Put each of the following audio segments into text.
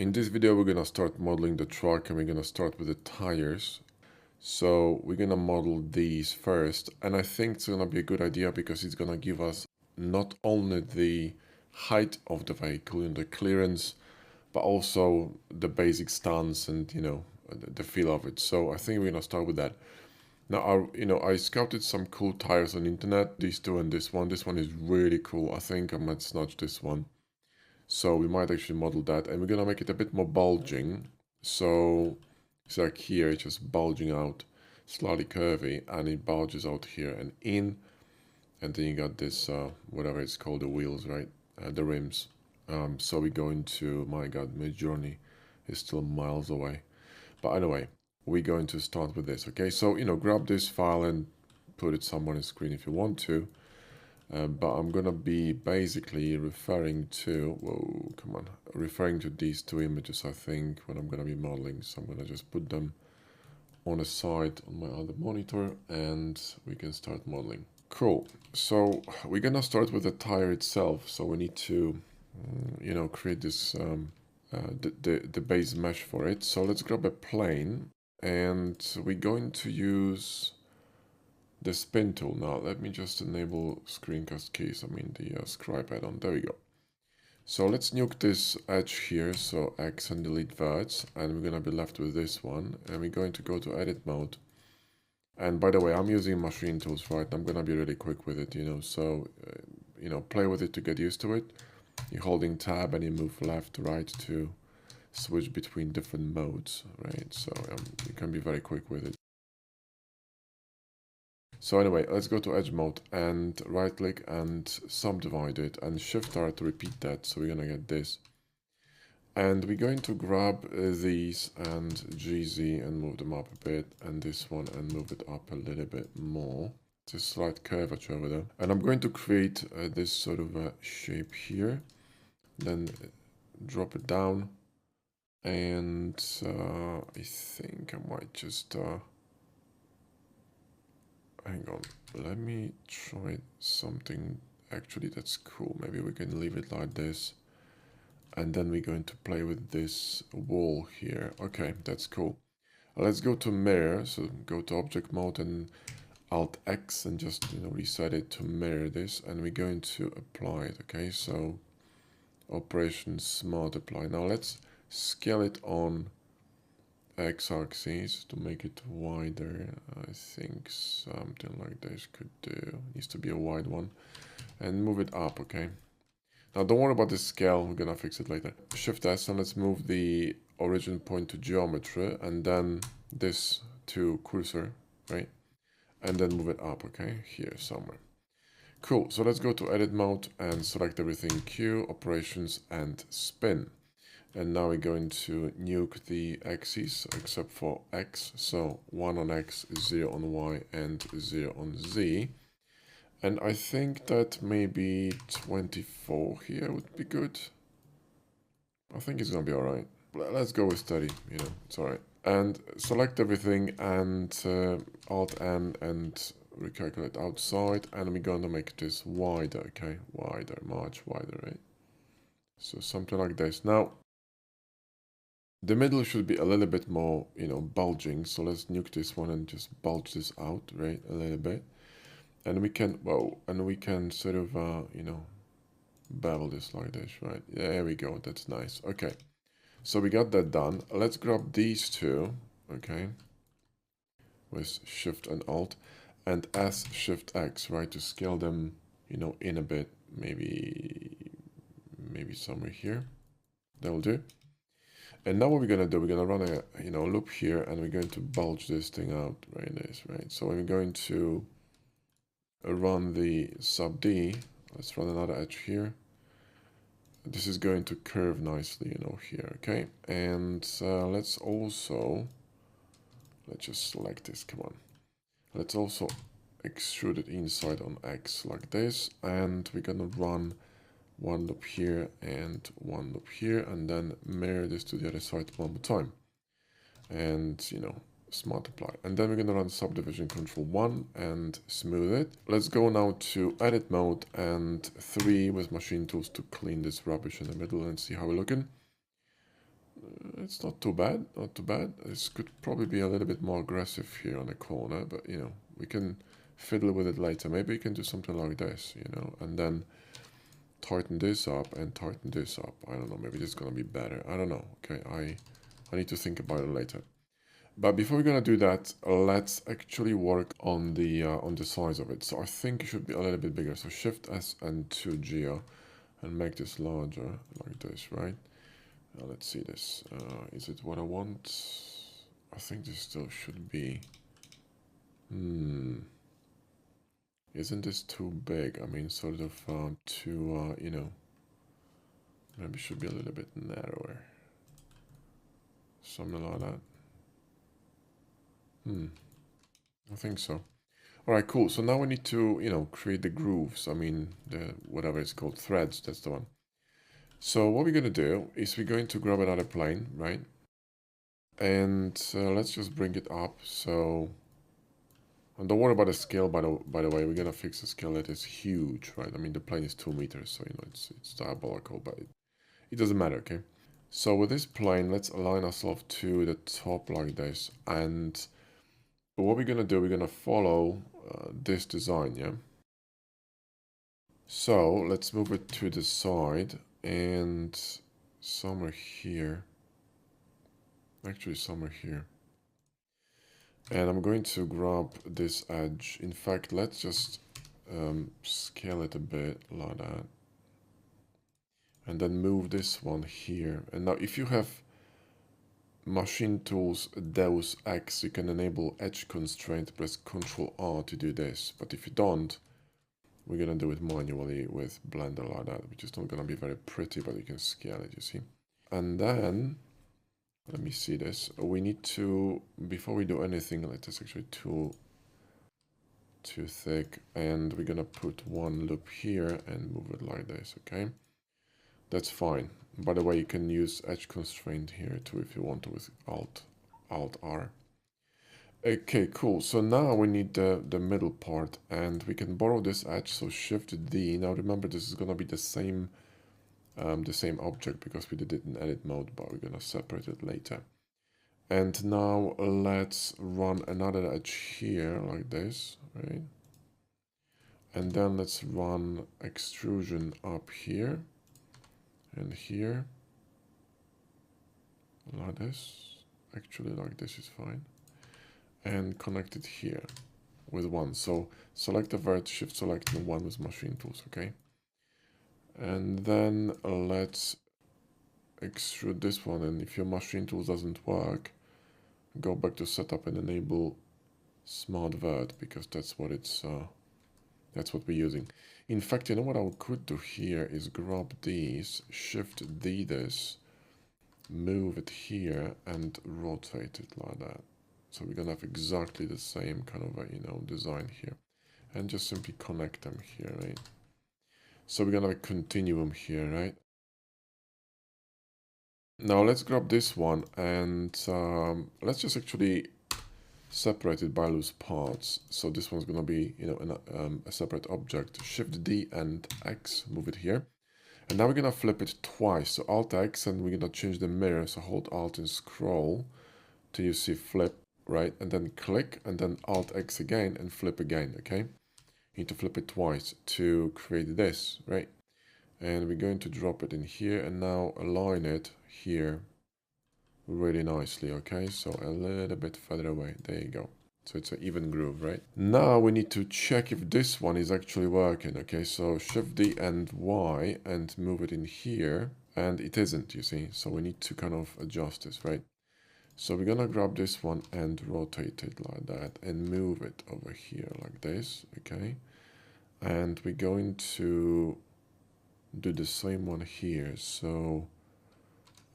In this video, we're gonna start modeling the truck and we're gonna start with the tires. So we're gonna model these first, and I think it's gonna be a good idea because it's gonna give us not only the height of the vehicle and the clearance, but also the basic stance and the feel of it. So I think we're gonna start with that. Now, I scouted some cool tires on the internet. These two and this one. This one is really cool. I think I might snatch this one. So we might actually model that, and we're gonna make it a bit more bulging. So it's like here, it's just bulging out, slightly curvy, and it bulges out here and in. And then you got this, whatever it's called, the wheels, right? The rims. So we go into, my God, Midjourney is still miles away. But anyway, we're going to start with this, okay? So, grab this file and put it somewhere on the screen if you want to. But I'm gonna be basically referring to, whoa, come on, referring to these two images, I think, when I'm gonna be modeling. So I'm gonna just put them on the side on my other monitor and we can start modeling. Cool. So we're gonna start with the tire itself. So we need to, create this, the base mesh for it. So let's grab a plane and we're going to use the spin tool. Now let me just enable screencast keys, the scribe add-on. There we go. So let's nuke this edge here, so X and delete verts, and we're gonna be left with this one, and we're going to go to edit mode. And by the way, I'm using machine tools, right? I'm gonna be really quick with it, so play with it to get used to it. You're holding tab and you move left to right to switch between different modes, right? So you can be very quick with it. So anyway, let's go to edge mode and right click and subdivide it and shift R to repeat that. So we're gonna get this. And we're going to grab these and GZ and move them up a bit, and this one and move it up a little bit more. It's a slight curvature over there. And I'm going to create this sort of shape here, then drop it down. And I think I might just hang on, let me try something actually that's cool. Maybe we can leave it like this. And then we're going to play with this wall here. Okay, that's cool. Let's go to mirror. So go to object mode and Alt X and just reset it to mirror this. And we're going to apply it. Okay, so operations multiply. Now let's scale it on x-axis to make it wider. I think something like this could do. Needs to be a wide one. And move it up, okay? Now don't worry about the scale, we're gonna fix it later. Shift S and let's move the origin point to geometry and then this to cursor, right? And then move it up, okay? Here somewhere. Cool, so let's go to edit mode and select everything, Q, operations and spin. And now we're going to nuke the axes except for X. So 1 on X, 0 on Y, and 0 on Z. And I think that maybe 24 here would be good. I think it's gonna be alright. Let's go with 30, it's alright. And select everything and Alt N and recalculate outside. And we're going to make this wider, okay? Wider, much wider, right? So something like this. Now, the middle should be a little bit more, bulging. So let's nuke this one and just bulge this out, right, a little bit. And we can, sort of, bevel this like this, right? There we go. That's nice. Okay. So we got that done. Let's grab these two, okay, with Shift and Alt, and S Shift X, right, to scale them, in a bit. Maybe somewhere here. That'll do. And now what we're gonna do, we're gonna run a loop here, and we're going to bulge this thing out, right? So we're going to run the sub D. Let's run another edge here. This is going to curve nicely, here, okay? And let's just select this. Come on. Let's also extrude it inside on X like this, and we're gonna run one loop here and one loop here, and then mirror this to the other side one more time. And, multiply. And then we're gonna run subdivision control 1 and smooth it. Let's go now to edit mode and 3 with machine tools to clean this rubbish in the middle and see how we're looking. It's not too bad, not too bad. This could probably be a little bit more aggressive here on the corner, but you know, we can fiddle with it later. Maybe you can do something like this, you know, and then tighten this up and tighten this up. I don't know, maybe this is gonna be better. I don't know. Okay, I need to think about it later. But before we're gonna do that, let's actually work on the size of it. So I think it should be a little bit bigger. So Shift S and 2 Geo and make this larger like this, right? Let's see this. Is it what I want? I think this still should be. Isn't this too big? I mean, sort of too, you know, maybe it should be a little bit narrower. Something like that. I think so. All right, cool. So now we need to, you know, create the grooves. I mean, the whatever it's called, threads. That's the one. So what we're gonna do is we're going to grab another plane, right? And let's just bring it up. So, and don't worry about the scale. By the way, we're gonna fix the scale. It is huge, right? I mean, the plane is 2 meters, so you know it's diabolical, but it doesn't matter, okay? So with this plane, let's align ourselves to the top like this, and what we're gonna do, we're gonna follow this design, yeah? So let's move it to the side and somewhere here, actually somewhere here. And I'm going to grab this edge. In fact, let's just scale it a bit like that. And then move this one here. And now if you have Machine Tools Deus Ex, you can enable edge constraint, press Ctrl R to do this. But if you don't, we're gonna do it manually with Blender like that, which is not gonna be very pretty, but you can scale it, you see. And then, let me see this. We need to, before we do anything, let us actually too thick, and we're gonna put one loop here and move it like this, okay? That's fine. By the way, you can use edge constraint here too if you want to with Alt R. Okay, cool. So now we need the middle part, and we can borrow this edge, so Shift D. Now remember, this is gonna be the same object because we did it in edit mode, but we're gonna separate it later. And now let's run another edge here like this, right? And then let's run extrusion up here and here like this. Actually, like this is fine. And connect it here with one. So select the vert, shift select and one with machine tools, okay? And then let's extrude this one. And if your machine tools doesn't work, go back to setup and enable smart vert, because that's what it's that's what we're using. In fact, you know what I could do here is grab these, shift D this, move it here and rotate it like that. So we're gonna have exactly the same kind of a, you know, design here, and just simply connect them here, right? So we're gonna have a continuum here, right? Now let's grab this one and let's just actually separate it by loose parts. So this one's gonna be, you know, a separate object. Shift D and X, move it here. And now we're gonna flip it twice. So Alt X, and we're gonna change the mirror. So hold Alt and scroll till you see flip, right? And then click, and then Alt X again and flip again, okay? You need to flip it twice to create this, right? And we're going to drop it in here and now align it here really nicely, okay? So a little bit further away, there you go. So it's an even groove, right? Now we need to check if this one is actually working, okay? So Shift D and Y and move it in here, and it isn't, you see? So we need to kind of adjust this, right? So we're gonna grab this one and rotate it like that and move it over here like this, okay? And we're going to do the same one here. So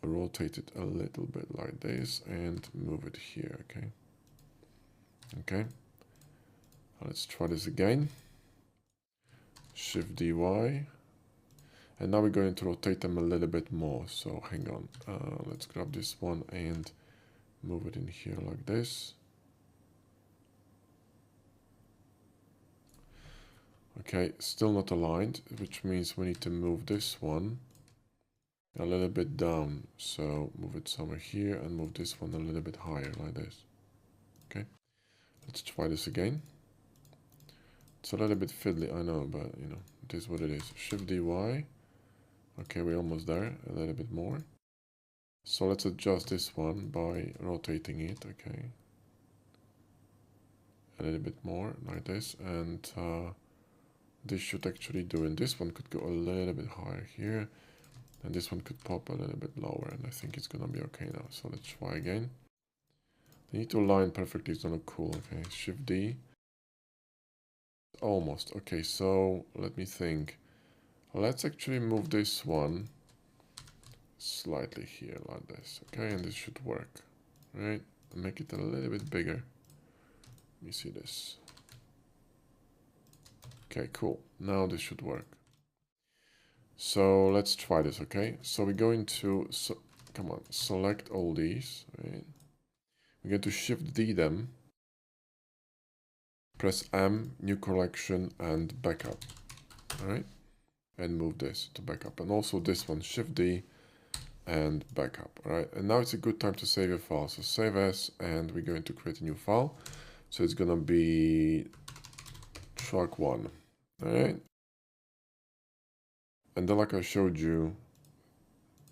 rotate it a little bit like this and move it here, okay? Okay. Let's try this again. Shift DY. And now we're going to rotate them a little bit more. So hang on. Let's grab this one and move it in here like this. Okay, still not aligned, which means we need to move this one a little bit down. So move it somewhere here and move this one a little bit higher like this. Okay, let's try this again. It's a little bit fiddly, I know, but you know, it is what it is. Shift DY. Okay, we're almost there, a little bit more. So let's adjust this one by rotating it, okay. A little bit more, like this, and this should actually do, and this one could go a little bit higher here, and this one could pop a little bit lower, and I think it's gonna be okay now. So let's try again. They need to align perfectly, it's gonna look cool, okay. Shift D. Almost, okay, so let me think. Let's actually move this one slightly here like this, okay, and this should work, right? Make it a little bit bigger. Let me see this. Okay, cool. Now this should work. So let's try this, okay? So we're going to, come on, select all these, right? We're going to Shift D them, press M, new collection, and backup, all right? And move this to backup. And also this one, Shift D and backup, all right? And now it's a good time to save your file. So save as, and we're going to create a new file. So it's gonna be track 1, all right? And then like I showed you,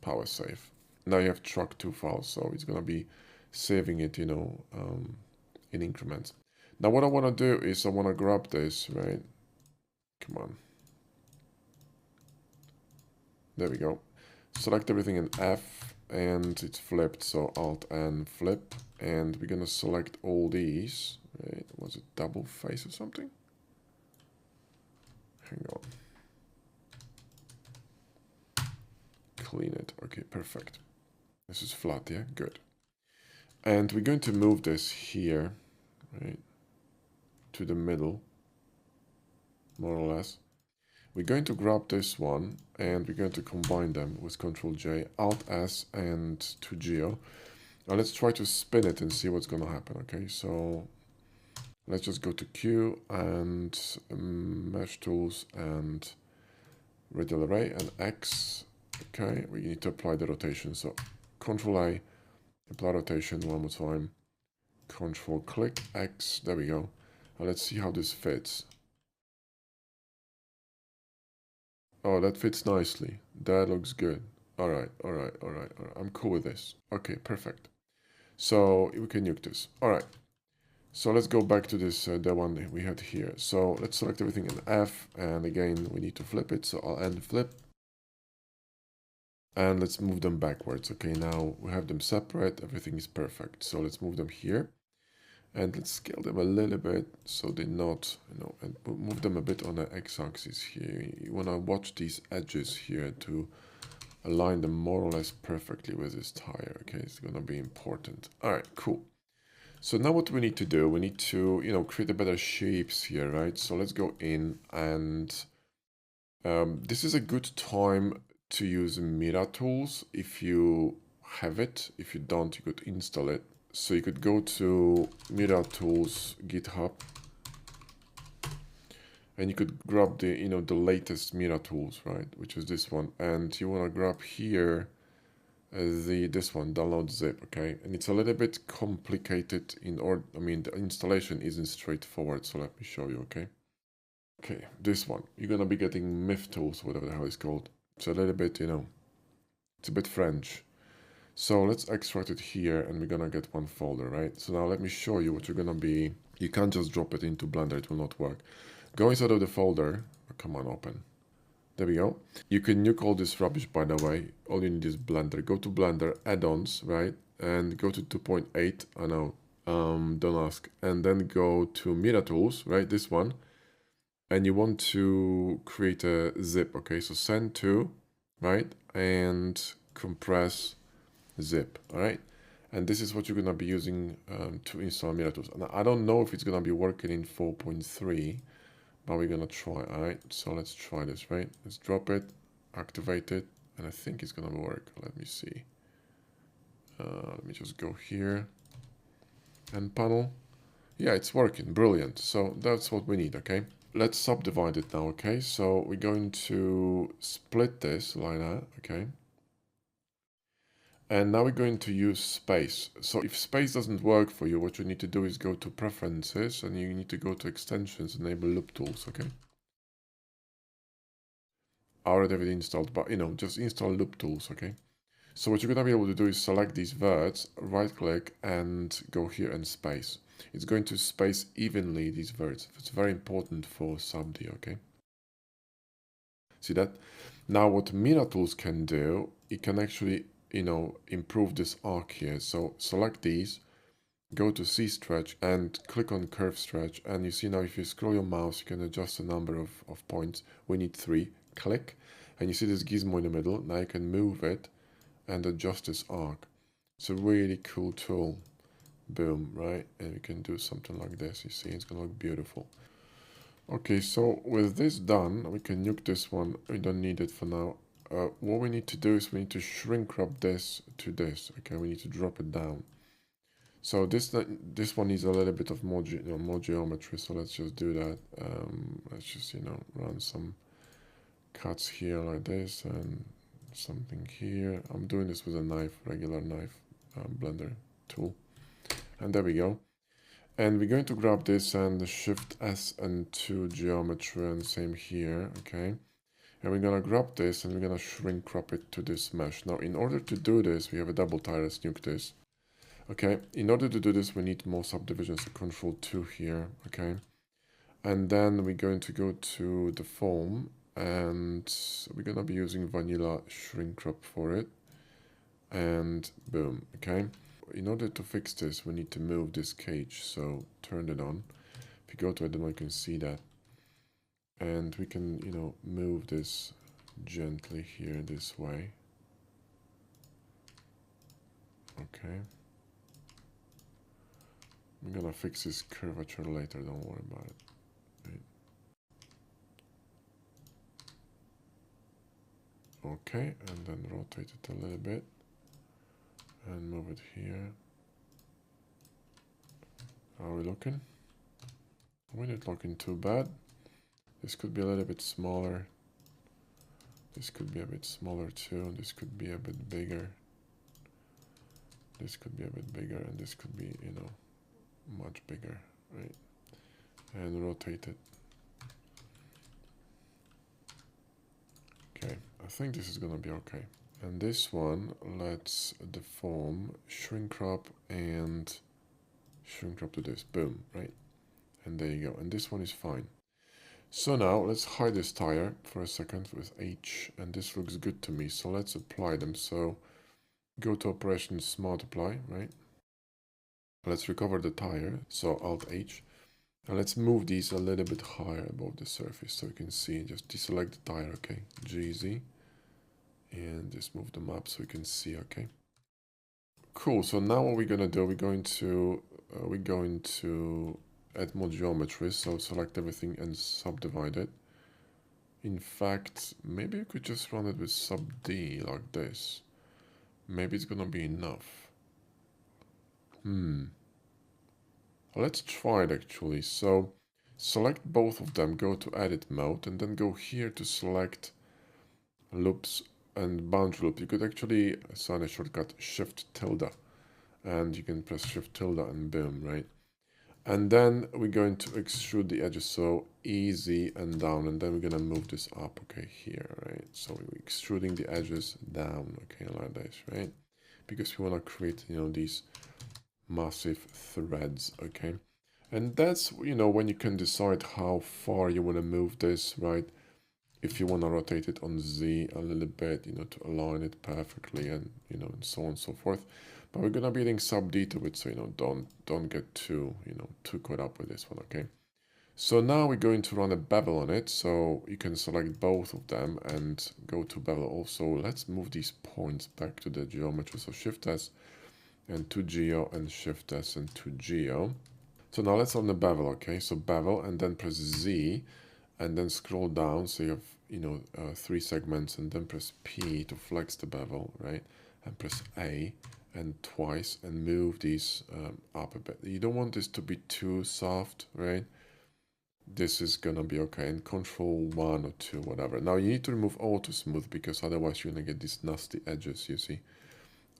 power save. Now you have track 2 files, so it's gonna be saving it, you know, in increments. Now what I wanna do is I wanna grab this, right? Come on. There we go. Select everything in F and it's flipped, so Alt and flip. And we're gonna select all these, right? Was it double face or something? Hang on. Clean it. Okay, perfect. This is flat, yeah? Good. And we're going to move this here, right? To the middle, more or less. We're going to grab this one and we're going to combine them with Ctrl J, Alt S and to Geo. Now let's try to spin it and see what's going to happen, okay? So let's just go to Q and Mesh Tools and Radial Array and X. Okay, we need to apply the rotation. So Ctrl A, apply rotation one more time. Ctrl click X, there we go. Now let's see how this fits. Oh, that fits nicely. That looks good. All right. I'm cool with this. Okay, perfect. So we can nuke this. All right. So let's go back to this, the one we had here. So let's select everything in F, and again, we need to flip it. So I'll end flip. And let's move them backwards. Okay, now we have them separate. Everything is perfect. So let's move them here. And let's scale them a little bit so they're not, you know, and move them a bit on the x-axis here. You want to watch these edges here to align them more or less perfectly with this tire. Okay, it's going to be important. All right, cool. So now what we need to do, we need to, you know, create a better shapes here, right? So let's go in and this is a good time to use Mira tools if you have it. If you don't, you could install it. So you could go to Mira Tools GitHub and you could grab the, you know, the latest Mira tools, right? Which is this one. And you want to grab here this one, download zip, okay? And it's a little bit complicated I mean, the installation isn't straightforward. So let me show you, okay? Okay, this one, you're going to be getting MIF tools, whatever the hell it's called. It's a little bit, you know, it's a bit French. So let's extract it here and we're gonna get one folder, right? So now let me show you what you're gonna be. You can't just drop it into Blender, it will not work. Go inside of the folder. Oh, come on, open. There we go. You can nuke all this rubbish, by the way. All you need is Blender. Go to Blender, add-ons, right? And go to 2.8. I know, don't ask. And then go to Mira Tools, right? This one. And you want to create a zip, okay? So send to, right? And compress zip, all right? And this is what you're gonna be using to install Mira Tools. And I don't know if it's gonna be working in 4.3, but we're gonna try, all right? So let's try this, right? Let's drop it, activate it, and I think it's gonna work. Let me see. Let me just go here and panel. Yeah, it's working, brilliant. So that's what we need, okay? Let's subdivide it now, okay? So we're going to split this like that, okay? And now we're going to use space. So if space doesn't work for you, what you need to do is go to preferences and you need to go to extensions, enable loop tools, okay? I already have it installed, but just install loop tools, okay? So what you're gonna be able to do is select these verts, right click and go here and space. It's going to space evenly these verts. It's very important for SubD, okay? See that? Now what Mira tools can do, it can actually, improve this arc here. So select these, go to C stretch and click on curve stretch. And you see now if you scroll your mouse, you can adjust the number of points. We need 3. Click. And you see this gizmo in the middle. Now you can move it and adjust this arc. It's a really cool tool. Boom, right? And we can do something like this. You see, it's gonna look beautiful. Okay, so with this done, we can nuke this one. We don't need it for now. What we need to do is we need to shrink crop this to this. Okay, we need to drop it down. So this one needs a little bit of more geometry. So let's just do that. Let's just run some cuts here like this and something here. I'm doing this with a knife, regular knife, blender tool, and there we go. And we're going to grab this and shift S and to geometry and same here, okay? And we're gonna grab this and we're gonna shrink crop it to this mesh. Now, in order to do this, we have a double tire, let's nuke this. Okay, in order to do this, we need more subdivisions, so Control 2 here, okay? And then we're going to go to the foam and we're gonna be using vanilla shrink crop for it. And boom, okay? In order to fix this, we need to move this cage, so turn it on. If you go to it, then you can see that. And we can, move this gently here this way. Okay. I'm gonna fix this curvature later, don't worry about it. Right. Okay, and then rotate it a little bit. And move it here. Are we looking? We're not looking too bad. This could be a little bit smaller. This could be a bit smaller too. This could be a bit bigger. This could be a bit bigger, and this could be, much bigger, right? And rotate it. Okay, I think this is gonna be okay. And this one, let's deform, shrink crop, and shrink crop to this. Boom, right? And there you go. And this one is fine. So now let's hide this tire for a second with H, and this looks good to me. So let's apply them. So go to operations, multiply, right? Let's recover the tire. So Alt H. And let's move these a little bit higher above the surface so you can see. Just deselect the tire, okay? GZ. And just move them up so you can see, okay? Cool. So now what we're gonna do, we're going to add more geometry. So select everything and subdivide it. In fact, maybe you could just run it with sub D like this. Maybe it's gonna be enough. Let's try it actually. So select both of them, go to edit mode, and then go here to select loops and boundary loop. You could actually assign a shortcut shift tilde, and you can press shift tilde and boom, right? And then we're going to extrude the edges, so easy and down, and then we're gonna move this up, okay, here, right? So we're extruding the edges down, okay, like this, right? Because we wanna create, these massive threads, okay? And that's, when you can decide how far you wanna move this, right? If you wanna rotate it on Z a little bit, to align it perfectly and, and so on and so forth. But we're gonna be adding sub D to it, so don't get too too caught up with this one, okay? So now we're going to run a bevel on it, so you can select both of them and go to bevel also. Let's move these points back to the geometry, so Shift S and to Geo and Shift S and to Geo. So now let's run the bevel, okay? So bevel and then press Z and then scroll down, so you have 3 segments, and then press P to flex the bevel, right? And press A and twice and move these up a bit. You don't want this to be too soft, right? This is gonna be okay, and Control 1 or 2, whatever. Now you need to remove auto smooth because otherwise you're gonna get these nasty edges, you see.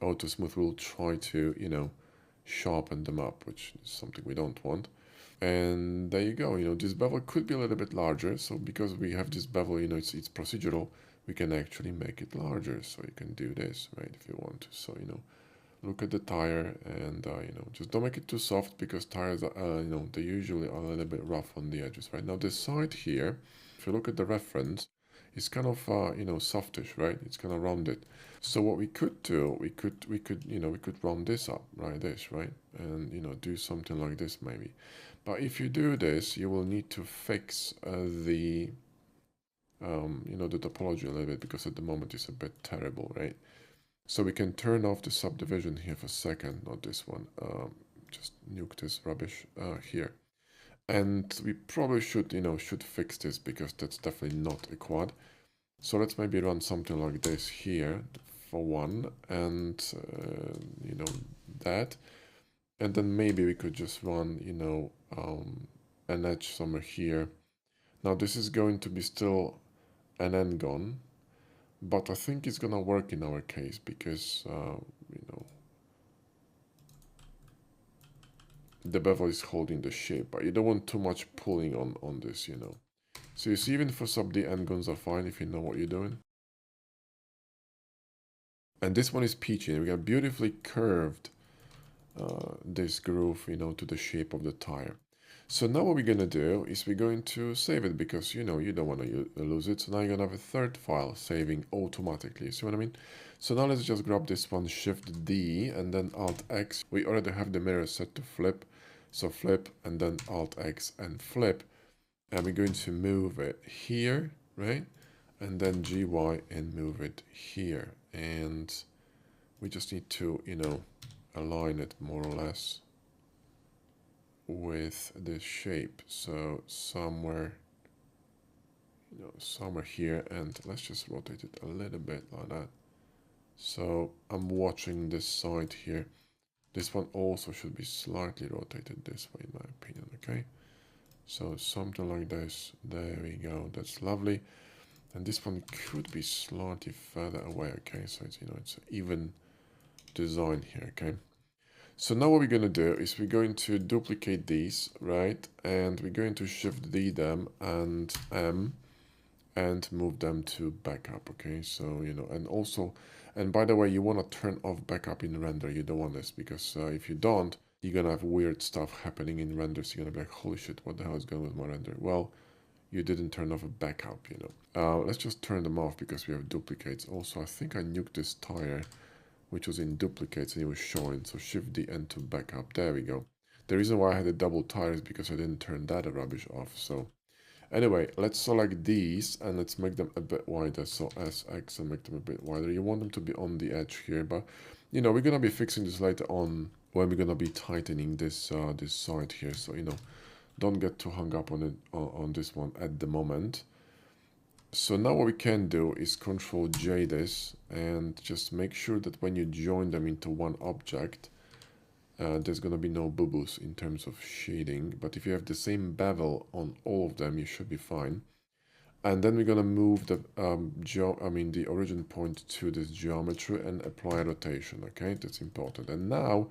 Auto Smooth will try to, you know, sharpen them up, which is something we don't want. And there you go, you know, this bevel could be a little bit larger. So because we have this bevel, you know, it's procedural, we can actually make it larger. So you can do this, right, if you want to. So, you know, look at the tire and, you know, just don't make it too soft because tires, you know, they usually are a little bit rough on the edges, right? Now this side here, if you look at the reference, it's kind of, you know, softish, right? It's kind of rounded. So what we could do, you know, we could round this up like this, right? And, you know, do something like this maybe. But if you do this, you will need to fix you know, the topology a little bit because at the moment it's a bit terrible, right? So we can turn off the subdivision here for a second, not this one. Just nuke this rubbish here. And we probably should, you know, should fix this because that's definitely not a quad. So let's maybe run something like this here for one, and you know, that. And then maybe we could just run, you know, an edge somewhere here. Now this is going to be still an n-gon, but I think it's gonna work in our case because, you know, the bevel is holding the shape, but you don't want too much pulling on this, you know. So you see, even for sub D, n-gons are fine if you know what you're doing. And this one is peachy, and we got beautifully curved this groove, you know, to the shape of the tire. So now what we're going to do is we're going to save it because, you know, you don't want to lose it. So now you're going to have a third file saving automatically. See what I mean? So now let's just grab this one, Shift D, and then Alt X. We already have the mirror set to flip. So flip, and then Alt X and flip. And we're going to move it here, right? And then GY and move it here. And we just need to, you know, align it more or less with this shape. So somewhere, you know, somewhere here, and let's just rotate it a little bit like that. So I'm watching this side here. This one also should be slightly rotated this way, in my opinion, okay? So something like this. There we go. That's lovely. And this one could be slightly further away, okay? So it's, you know, it's an even design here, okay? So now what we're going to do is we're going to duplicate these, right? And we're going to Shift D them and M and move them to backup, okay? So, you know, and also, and by the way, you want to turn off backup in render. You don't want this because if you don't, you're going to have weird stuff happening in render. So you're going to be like, holy shit, what the hell is going on with my render? Well, you didn't turn off a backup, you know. Let's just turn them off because we have duplicates. Also, I think I nuked this tire, which was in duplicates, and it was showing. So Shift D and to backup. There we go. The reason why I had a double tire is because I didn't turn that rubbish off. So anyway, let's select these and let's make them a bit wider. So SX and make them a bit wider. You want them to be on the edge here, but you know, we're gonna be fixing this later on when we're gonna be tightening this this side here. So, you know, don't get too hung up on it on this one at the moment. So now what we can do is Control J this and just make sure that when you join them into one object, there's going to be no boo-boos in terms of shading. But if you have the same bevel on all of them, you should be fine. And then we're going to move the the origin point to this geometry and apply rotation. Okay, that's important. And now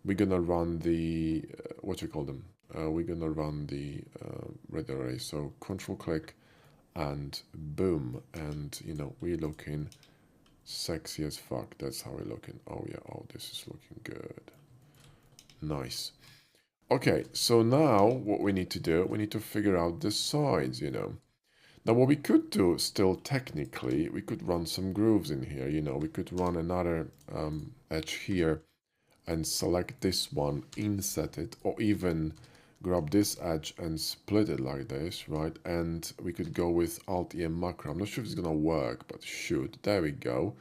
we're going to run the what you call them. We're going to run the red array. So Control click and boom, and you know, we're looking sexy as fuck. That's how we're looking. Oh yeah, oh, this is looking good. Nice. Okay, so now what we need to do, we need to figure out the sides, you know. Now what we could do still technically, we could run some grooves in here, you know. We could run another edge here and select this one, inset it, or even grab this edge and split it like this, right? And we could go with Alt-E macro. I'm not sure if it's gonna work, but shoot. There we go.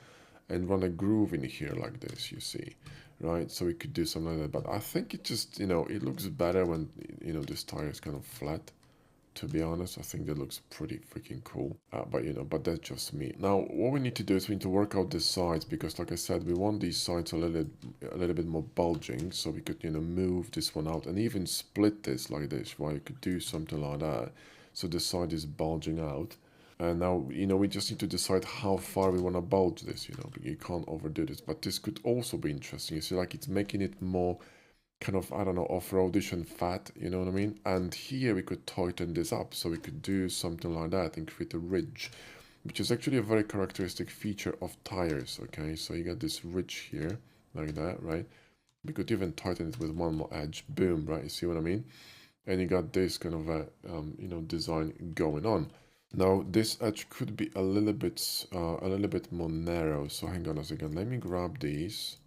And run a groove in here like this, you see, right? So we could do something like that. But I think it just, you know, it looks better when, you know, this tire is kind of flat. To be honest, I think that looks pretty freaking cool. But, you know, but that's just me. Now, what we need to do is we need to work out the sides because, like I said, we want these sides a little bit more bulging. So we could, you know, move this one out and even split this like this, right? You could do something like that. So the side is bulging out. And now, you know, we just need to decide how far we want to bulge this, you know, you can't overdo this. But this could also be interesting. You see, like it's making it more kind of, I don't know, off-roadish and fat, you know what I mean? And here we could tighten this up. So we could do something like that and create a ridge, which is actually a very characteristic feature of tires, okay? So you got this ridge here, like that, right? We could even tighten it with one more edge, boom, right? You see what I mean? And you got this kind of a, you know, design going on. Now this edge could be a little bit more narrow. So hang on a second. Let me grab these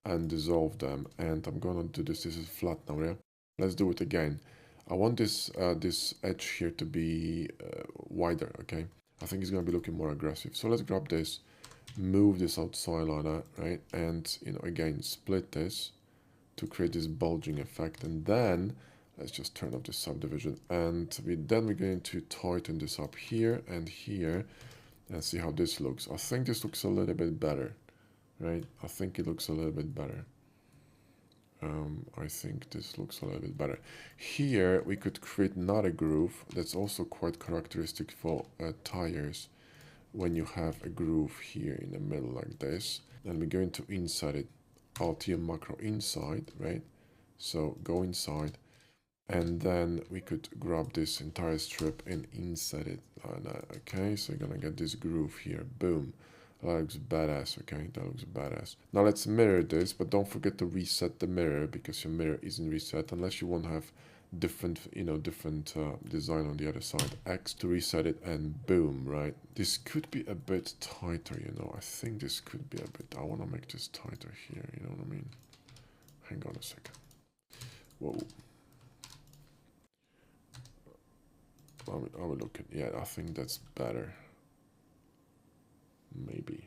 and dissolve them. And I'm gonna do this. This is flat now, yeah. Let's do it again. I want this edge here to be wider. Okay. I think it's gonna be looking more aggressive. So let's grab this, move this outside like that, right? And you know, again, split this to create this bulging effect, and then let's just turn off the subdivision, and then we're going to tighten this up here and here and see how this looks. I think this looks a little bit better, right? I think it looks a little bit better. I think this looks a little bit better. Here we could create another groove that's also quite characteristic for tires, when you have a groove here in the middle like this, and we're going to insert it, Alt macro inside, right? So go inside, and then we could grab this entire strip and insert it like that. Okay, so you're gonna get this groove here, boom. That looks badass. Okay, that looks badass. Now let's mirror this, but don't forget to reset the mirror, because your mirror isn't reset unless you want to have different, you know, different design on the other side. X to reset it, and boom, right? This could be a bit tighter, you know. I think this could be a bit, I want to make this tighter here, you know what I mean? Hang on a second. Whoa. I will look at, yeah, I think that's better. Maybe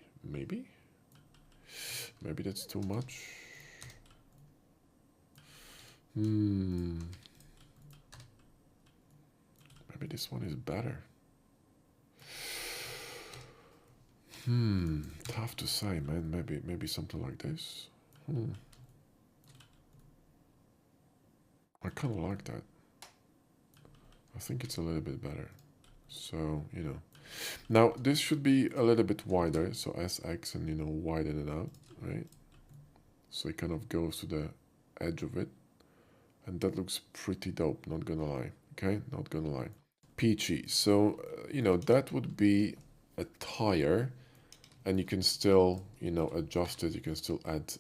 that's too much. Maybe this one is better. Tough to say, man. Maybe something like this. I kind of like that. I think it's a little bit better. So, you know. Now, this should be a little bit wider. So SX, and, you know, widen it out, right? So it kind of goes to the edge of it. And that looks pretty dope, not gonna lie. Okay, not gonna lie. Peachy. So, you know, that would be a tire. And you can still, you know, adjust it. You can still add,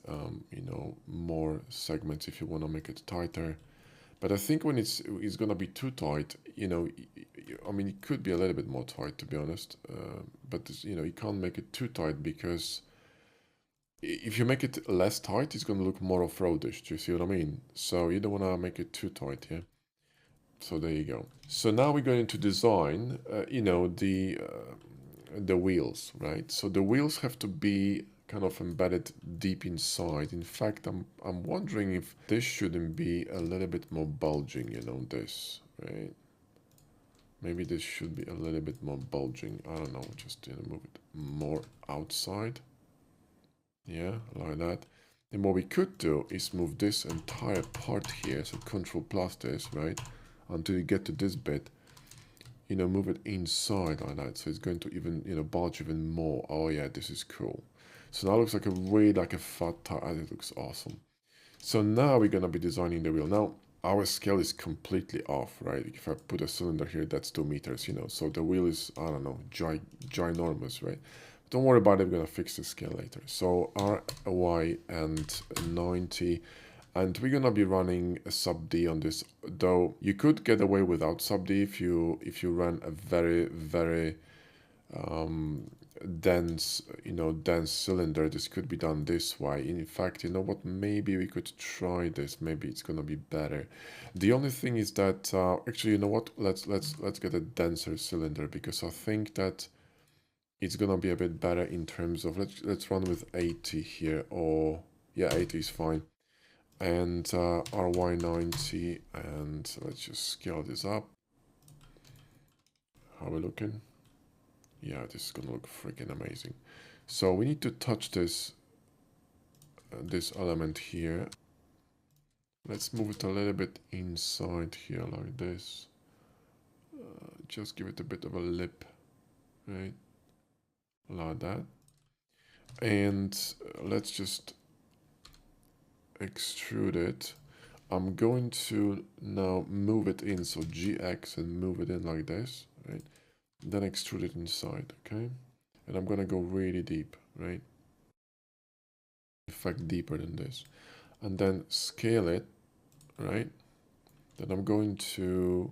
you know, more segments if you want to make it tighter. But I think when it's going to be too tight, you know, I mean, it could be a little bit more tight, to be honest. But, you know, you can't make it too tight, because if you make it less tight, it's going to look more off-roadish. Do you see what I mean? So you don't want to make it too tight here. So there you go. So now we're going to design, you know, the wheels, right? So the wheels have to be kind of embedded deep inside. In fact, I'm wondering if this shouldn't be a little bit more bulging, you know, this, right? Maybe this should be a little bit more bulging. I don't know, just, you know, move it more outside. Yeah, like that. And what we could do is move this entire part here, so Control plus this, right? Until you get to this bit, you know, move it inside like that. So it's going to even, you know, bulge even more. Oh yeah, this is cool. So now it looks like a really like a fat tire, and it looks awesome. So now we're gonna be designing the wheel. Now our scale is completely off, right? If I put a cylinder here, that's 2 meters, you know. So the wheel is, I don't know, ginormous, right? Don't worry about it, we're gonna fix the scale later. So RY and 90. And we're gonna be running a sub D on this, though you could get away without sub D if you run a very dense, you know, dense cylinder. This could be done this way. In fact, you know what? Maybe we could try this. Maybe it's gonna be better. The only thing is that actually, you know what? Let's get a denser cylinder, because I think that it's gonna be a bit better in terms of let's run with 80 here, or yeah, 80 is fine. And RY90, and let's just scale this up. How are we looking? Yeah, this is gonna look freaking amazing. So we need to touch this this element here. Let's move it a little bit inside here like this. Just give it a bit of a lip. right? Like that. And let's just extrude it. I'm going to now move it in, so GX, and move it in like this, right? Then extrude it inside, okay? And I'm gonna go really deep, right? In fact, deeper than this. And then scale it, right? Then I'm going to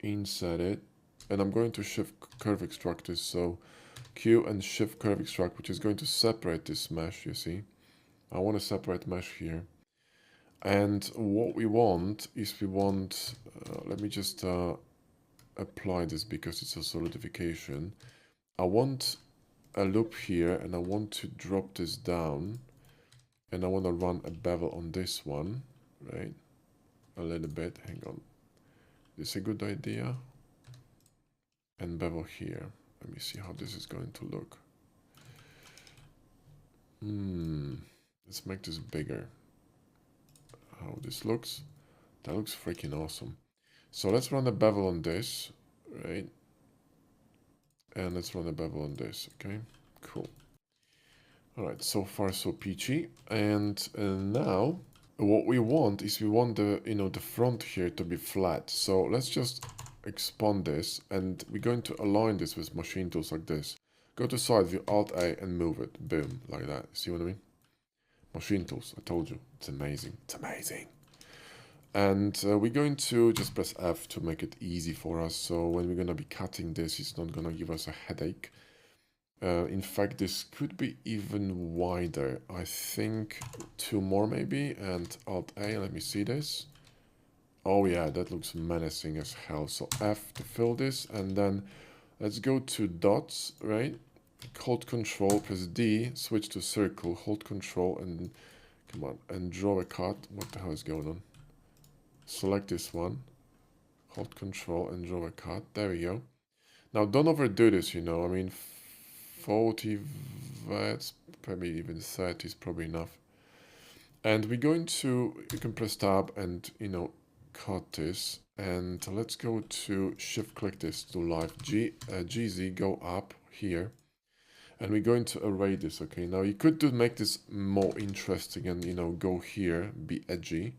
insert it, and I'm going to shift curve extract this, so Q and shift curve extract, which is going to separate this mesh, you see? I want to separate mesh here. And what we want is let me just apply this because it's a solidification. I want a loop here, and I want to drop this down, and I want to run a bevel on this one, right? A little bit, hang on. Is this a good idea? And bevel here. Let me see how this is going to look. Let's make this bigger. How this looks. That looks freaking awesome. So let's run a bevel on this, right? And let's run a bevel on this, okay? Cool. All right, so far so peachy. And now what we want is we want the, the front here to be flat. So let's just expand this, and we're going to align this with machine tools like this. Go to side view, Alt A, and move it. Boom, like that. See what I mean? Machine tools, I told you. It's amazing. It's amazing. And we're going to just press F to make it easy for us. So when we're going to be cutting this, it's not going to give us a headache. In fact, this could be even wider. I think 2 more maybe, and Alt A, let me see this. Oh yeah, that looks menacing as hell. So F to fill this, and then let's go to dots, right? Hold Control, press D, switch to circle, hold Control, and come on, and draw a cut. What the hell is going on? Select this one, hold Control, and draw a cut. There we go. Now don't overdo this, I mean, 40 watts, probably even 30 is probably enough. And we're going to, you can press tab and, cut this. And let's go to shift click this to live. GZ, go up here. And we're going to array this, okay? Now you could make this more interesting and, go here, be edgy.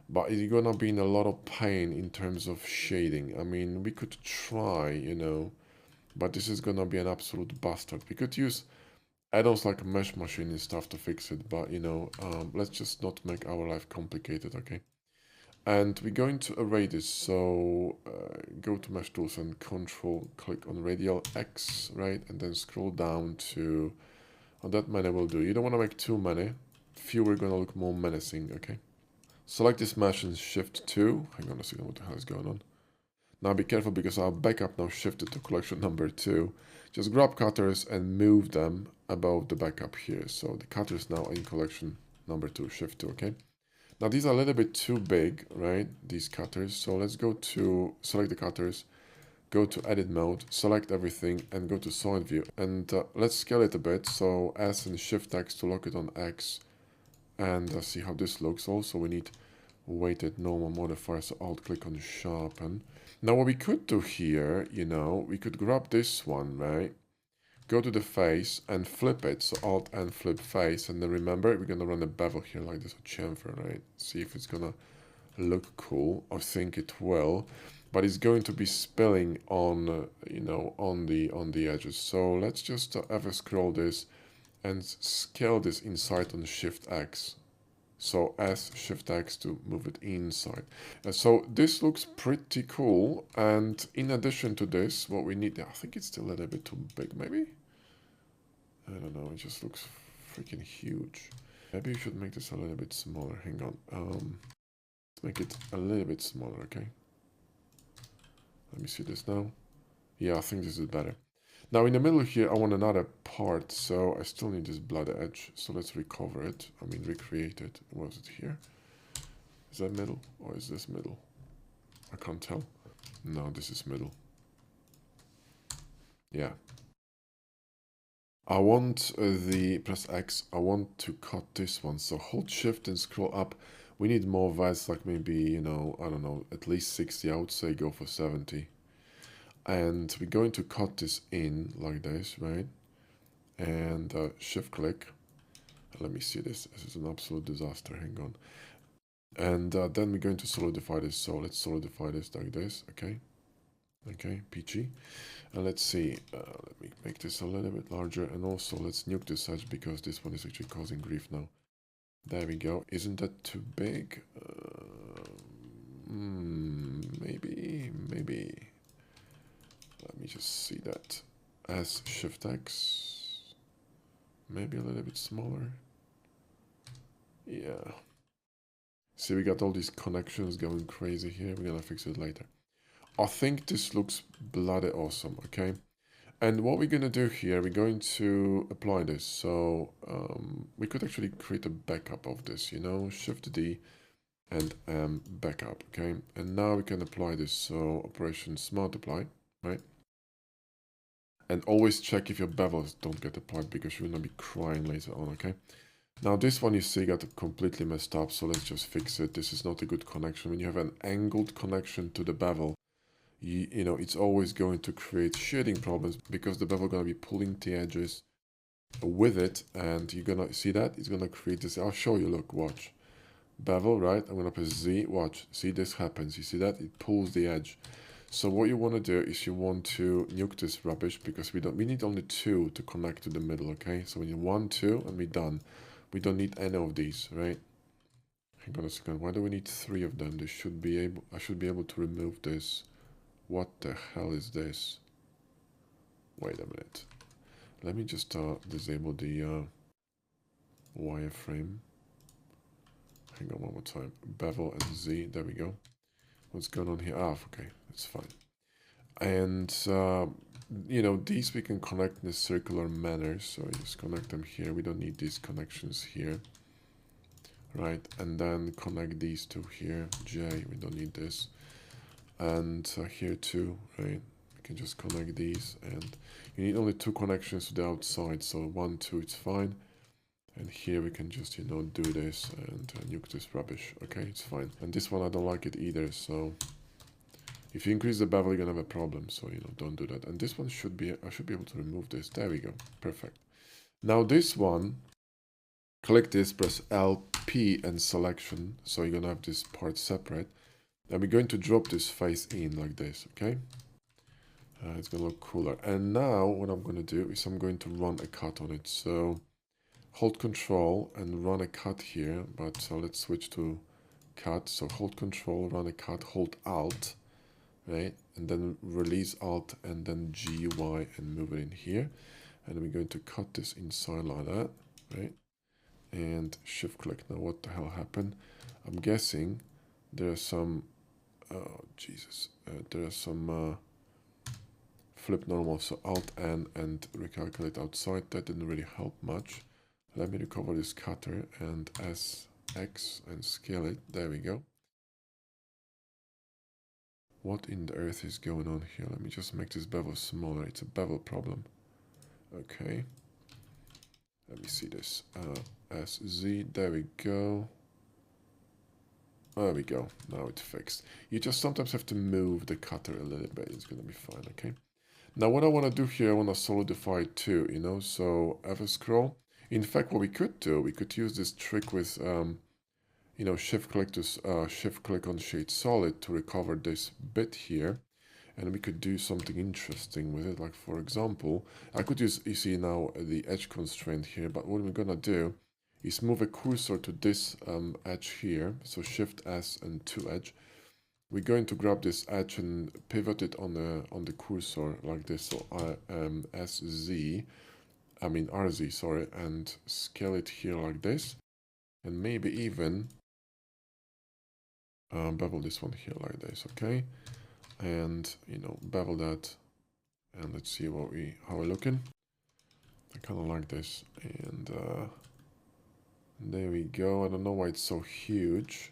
But you're gonna be in a lot of pain in terms of shading. I mean, we could try, but this is gonna be an absolute bastard. We could use add-ons like a mesh machine and stuff to fix it, but let's just not make our life complicated, okay? And we're going to array this, so go to mesh tools and control click on radial X, right? And then scroll down to, that many will do. You don't want to make too many. Fewer gonna look more menacing, okay? Select this mesh and shift 2. Hang on a second, what the hell is going on? Now be careful because our backup now shifted to collection number 2. Just grab cutters and move them above the backup here. So the cutter is now in collection number 2, shift 2, okay? Now these are a little bit too big, right? These cutters. So let's go to select the cutters, go to edit mode, select everything, and go to solid view. And let's scale it a bit. So S and shift X to lock it on X. And see how this looks. Also, we need weighted normal modifier, so Alt click on sharpen. Now what we could do here, we could grab this one, right? Go to the face and flip it, so Alt and flip face, and then remember we're gonna run a bevel here like this, a chamfer, right? See if it's gonna look cool. I think it will, but it's going to be spilling on, on the edges. So let's just ever scroll this and scale this inside on Shift X. So S, Shift X to move it inside. So this looks pretty cool. And in addition to this, what we need, I think it's still a little bit too big, maybe? I don't know, it just looks freaking huge. Maybe we should make this a little bit smaller. Hang on. Let's make it a little bit smaller, okay? Let me see this now. Yeah, I think this is better. Now in the middle here, I want another part, so I still need this blood edge. So let's recover it. I mean, recreate it. Was it here? Is that middle or is this middle? I can't tell. No, this is middle. Yeah. I want press X. I want to cut this one. So hold shift and scroll up. We need more vats, like maybe, I don't know, at least 60. I would say go for 70. And we're going to cut this in like this, right? And shift click. Let me see this. This is an absolute disaster. Hang on. And then we're going to solidify this. So let's solidify this like this. Okay. Okay. PG. And let's see. Let me make this a little bit larger. And also let's nuke this edge because this one is actually causing grief now. There we go. Isn't that too big? Maybe. Let me just see that. As Shift X. Maybe a little bit smaller. Yeah. See, we got all these connections going crazy here. We're gonna fix it later. I think this looks bloody awesome, okay? And what we're gonna do here, we're going to apply this. So we could actually create a backup of this, you know, Shift D and backup, okay? And now we can apply this. So operations multiply, right? And always check if your bevels don't get applied because you're gonna be crying later on, okay? Now this one you see got completely messed up, so let's just fix it. This is not a good connection. When you have an angled connection to the bevel, you know, it's always going to create shading problems because the bevel gonna be pulling the edges with it, and you're gonna see that it's gonna create this. I'll show you. Look, watch. Bevel, right? I'm gonna press Z. Watch. See, this happens. You see that? It pulls the edge. So what you want to do is you want to nuke this rubbish because we need only 2 to connect to the middle, okay? So we need 1, 2, and we're done. We don't need any of these, right? Hang on a second. Why do we need 3 of them? I should be able to remove this. What the hell is this? Wait a minute. Let me just disable the wireframe. Hang on one more time. Bevel and Z. There we go. What's going on here? Ah, okay. That's fine. And, you know, these we can connect in a circular manner. So just connect them here. We don't need these connections here. Right, and then connect these two here. J, we don't need this. And here too, right? We can just connect these, and you need only 2 connections to the outside. So 1, 2, it's fine. And here we can just, you know, do this and nuke this rubbish. Okay, it's fine. And this one I don't like it either. So if you increase the bevel, you're gonna have a problem. So, you know, don't do that. And this one should be, I should be able to remove this. There we go. Perfect. Now this one, click this, press LP and selection. So you're gonna have this part separate. And we're going to drop this face in like this, okay? It's gonna look cooler. And now what I'm gonna do is I'm going to run a cut on it. So hold Control and run a cut here. But let's switch to cut. So hold Control, run a cut, hold Alt, right? And then release Alt and then GY and move it in here. And we're going to cut this inside like that, right? And shift click. Now what the hell happened? I'm guessing there are some, oh Jesus, there are some flip normal. So Alt N and recalculate outside. That didn't really help much. Let me recover this cutter and SX and scale it. There we go. What in the earth is going on here? Let me just make this bevel smaller. It's a bevel problem. Okay. Let me see this. SZ. There we go. There we go. Now it's fixed. You just sometimes have to move the cutter a little bit. It's going to be fine, okay? Now what I want to do here, I want to solidify it too, you know? So ever scroll. In fact, what we could do, we could use this trick with, you know, shift click on shade solid to recover this bit here. And we could do something interesting with it. Like for example, I could use, you see now the edge constraint here, but what we're going to do is move a cursor to this edge here. So Shift S and 2 edge. We're going to grab this edge and pivot it on the cursor like this. So SZ, I mean RZ, sorry, and scale it here like this. And maybe even bevel this one here like this, okay? And, you know, bevel that. And let's see how we're looking. I kind of like this. And there we go. I don't know why it's so huge.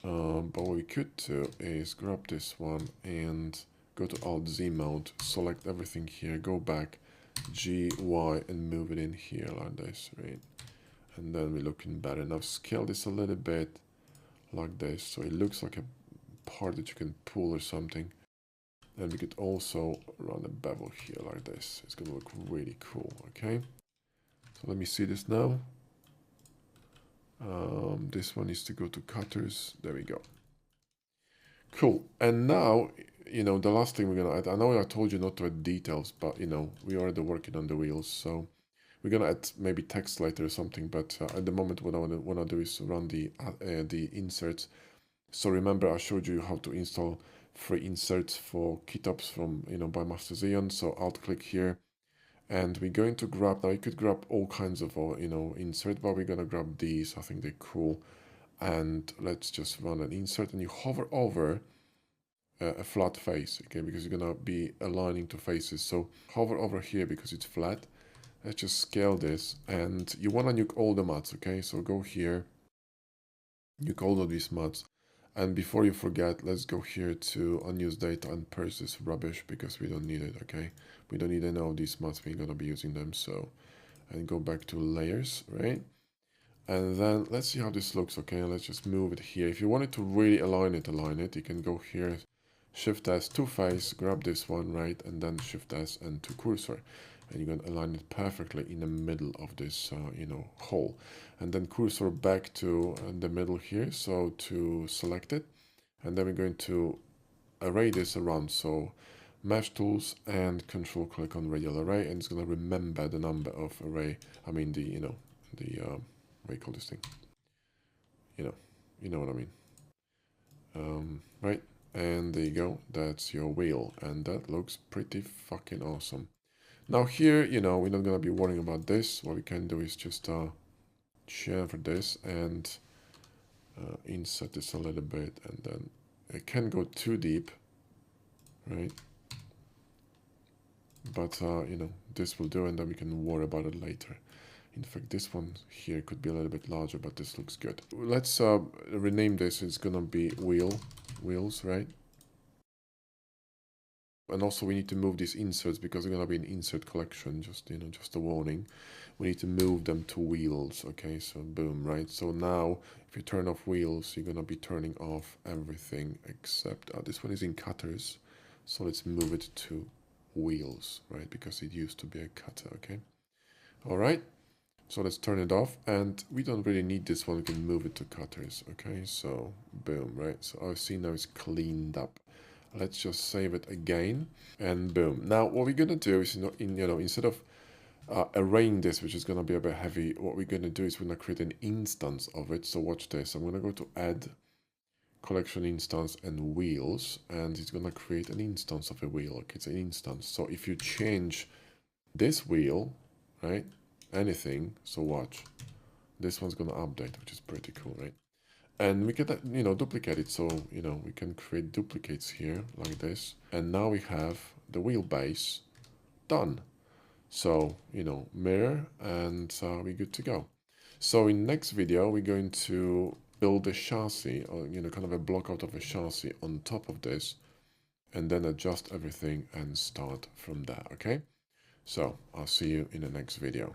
But what we could do is grab this one and go to Alt Z mode, select everything here, go back, G, Y, and move it in here like this, right? And then we're looking better. Now scale this a little bit like this, so it looks like a part that you can pull or something. And we could also run a bevel here like this. It's gonna look really cool, okay? So let me see this now. This one needs to go to cutters. There we go. Cool. And now, you know, the last thing we're gonna add, I know I told you not to add details, but you know, we already working on the wheels, so we're gonna add maybe text later or something, but at the moment what I wanna do is run the inserts. So remember I showed you how to install free inserts for Kitops from, you know, by Master Xeon. So Alt click here, and we're going to grab, now you could grab all kinds of, you know, insert, but we're gonna grab these, I think they're cool. And let's just run an insert, and you hover over a flat face, okay, because you're gonna be aligning to faces. So hover over here because it's flat. Let's just scale this, and you wanna nuke all the mats, okay? So go here, nuke all of these mats. And before you forget, let's go here to unused data and purge this rubbish because we don't need it, okay? We don't need any of these mats, we're gonna be using them, so. And go back to layers, right? And then let's see how this looks, okay? Let's just move it here. If you wanted to really align it, you can go here, Shift S to face, grab this one, right? And then Shift S and to cursor. And you're gonna align it perfectly in the middle of this, you know, hole. And then cursor back to the middle here, so to select it. And then we're going to array this around, so mesh tools and control click on radial array, and it's gonna remember the number of array, I mean the, you know, the, what do you call this thing? You know what I mean. Right, and there you go, that's your wheel, and that looks pretty fucking awesome. Now here, you know, we're not gonna be worrying about this. What we can do is just chamfer this and insert this a little bit, and then it can go too deep, right? But you know, this will do, and then we can worry about it later. In fact, this one here could be a little bit larger, but this looks good. Let's rename this. It's gonna be wheels, right? And also we need to move these inserts because they're gonna be an insert collection. Just, you know, just a warning. We need to move them to wheels. Okay, so boom, right? So now, if you turn off wheels, you're gonna be turning off everything except this one is in cutters. So let's move it to wheels, right? Because it used to be a cutter. Okay. All right. So let's turn it off, and we don't really need this one. We can move it to cutters. Okay. So boom, right? So our scene now is cleaned up. Let's just save it again, and boom. Now what we're gonna do is, you know, instead of arraying this, which is gonna be a bit heavy, what we're gonna do is we're gonna create an instance of it. So watch this. I'm gonna go to add collection instance and wheels, and it's gonna create an instance of a wheel. Okay, it's an instance. So if you change this wheel, right, anything, so watch, this one's gonna update, which is pretty cool, right? And we can, you know, duplicate it. So, you know, we can create duplicates here like this. And now we have the wheelbase done. So, you know, mirror, and we're good to go. So in next video, we're going to build a chassis, or, you know, kind of a block out of a chassis on top of this, and then adjust everything and start from there, okay? So I'll see you in the next video.